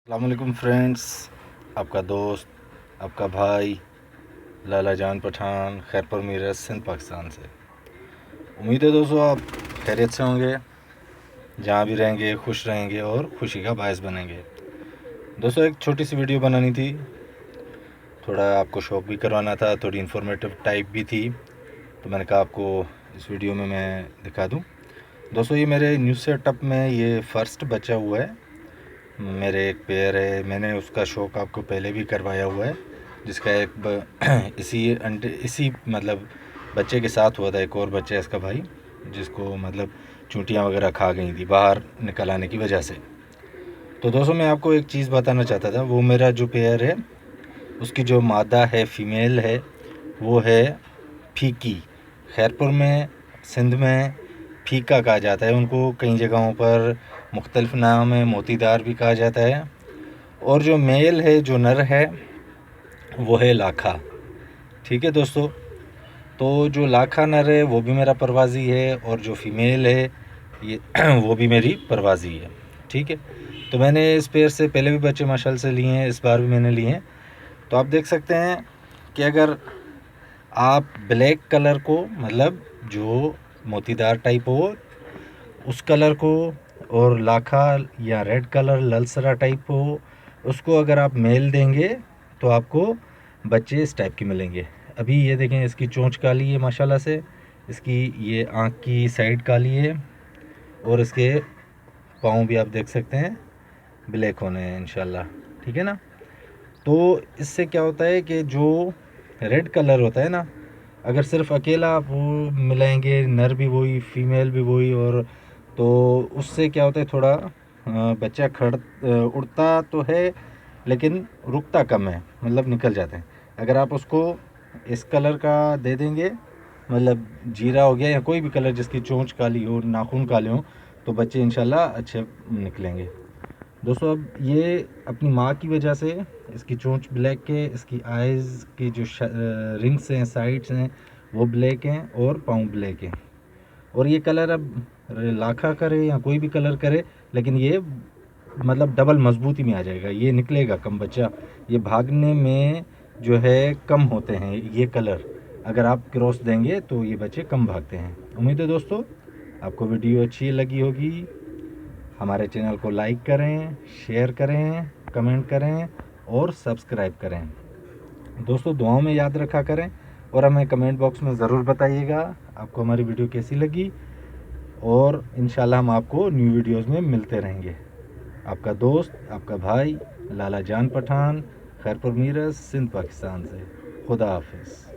अस्सलामुअलैकुम फ्रेंड्स, आपका दोस्त, आपका भाई लाला जान पठान, खैरपुर मीरज, सिंध, पाकिस्तान से। उम्मीद है दोस्तों आप खैरियत से होंगे, जहाँ भी रहेंगे खुश रहेंगे और खुशी का बायस बनेंगे। दोस्तों एक छोटी सी वीडियो बनानी थी, थोड़ा आपको शौक भी करवाना था, थोड़ी इन्फॉर्मेटिव टाइप भी थी, तो मैंने कहा आपको इस वीडियो में मैं दिखा दूँ। दोस्तों ये मेरे न्यू सेटअप में ये फ़र्स्ट बचा हुआ है। मेरे एक पेयर है, मैंने उसका शौक़ आपको पहले भी करवाया हुआ है, जिसका एक इसी मतलब बच्चे के साथ हुआ था। एक और बच्चा है इसका भाई, जिसको मतलब चूंटियाँ वगैरह खा गई थी बाहर निकल आने की वजह से। तो दोस्तों मैं आपको एक चीज़ बताना चाहता था, वो मेरा जो पेयर है उसकी जो मादा है, फीमेल है, वो है फीकी। खैरपुर में, सिंध में फीका कहा जाता है उनको, कई जगहों पर मुख्तलिफ नाम है, मोतीदार भी कहा जाता है। और जो मेल है, जो नर है, वो है लाखा। ठीक है दोस्तों, तो जो लाखा नर है वो भी मेरा परवाज़ी है, और जो फीमेल है ये वो भी मेरी परवाज़ी है। ठीक है, तो मैंने इस पेयर से पहले भी बच्चे माशाल्लाह से लिए हैं, इस बार भी मैंने लिए हैं। तो आप देख सकते हैं कि अगर आप ब्लैक कलर को, मतलब जो मोतीदार टाइप हो उस कलर को, और लाखा या रेड कलर ललसरा टाइप हो उसको अगर आप मेल देंगे तो आपको बच्चे इस टाइप के मिलेंगे। अभी ये देखें, इसकी चोंच काली है माशाल्लाह से, इसकी ये आँख की साइड काली है, और इसके पाँव भी आप देख सकते हैं ब्लैक होने हैं इंशाल्लाह। ठीक है ना। तो इससे क्या होता है कि जो रेड कलर होता है ना, अगर सिर्फ अकेला आप वो मिलाएंगे, नर भी वही फीमेल भी वही, और तो उससे क्या होता है, थोड़ा बच्चा उड़ता तो है लेकिन रुकता कम है, मतलब निकल जाते हैं। अगर आप उसको इस कलर का दे देंगे, मतलब जीरा हो गया या कोई भी कलर जिसकी चोंच काली हो, नाखून काले हो, तो बच्चे इंशाल्लाह अच्छे निकलेंगे। दोस्तों अब ये अपनी माँ की वजह से, इसकी चोंच ब्लैक है, इसकी आइज़ की जो रिंग्स हैं, साइड्स हैं, वो ब्लैक हैं, और पाँव ब्लैक हैं। और ये कलर अब लाखा करे या कोई भी कलर करे, लेकिन ये मतलब डबल मजबूती में आ जाएगा, ये निकलेगा कम बच्चा। ये भागने में जो है कम होते हैं ये कलर, अगर आप क्रॉस देंगे तो ये बच्चे कम भागते हैं। उम्मीद है दोस्तों आपको वीडियो अच्छी लगी होगी। हमारे चैनल को लाइक करें, शेयर करें, कमेंट करें और सब्सक्राइब करें। दोस्तों दुआओं में याद रखा करें, और हमें कमेंट बॉक्स में ज़रूर बताइएगा आपको हमारी वीडियो कैसी लगी, और इंशाल्लाह हम आपको न्यू वीडियोज़ में मिलते रहेंगे। आपका दोस्त, आपका भाई लाला जान पठान, खैरपुर मीरज, सिंध, पाकिस्तान से। खुदा हाफिज़।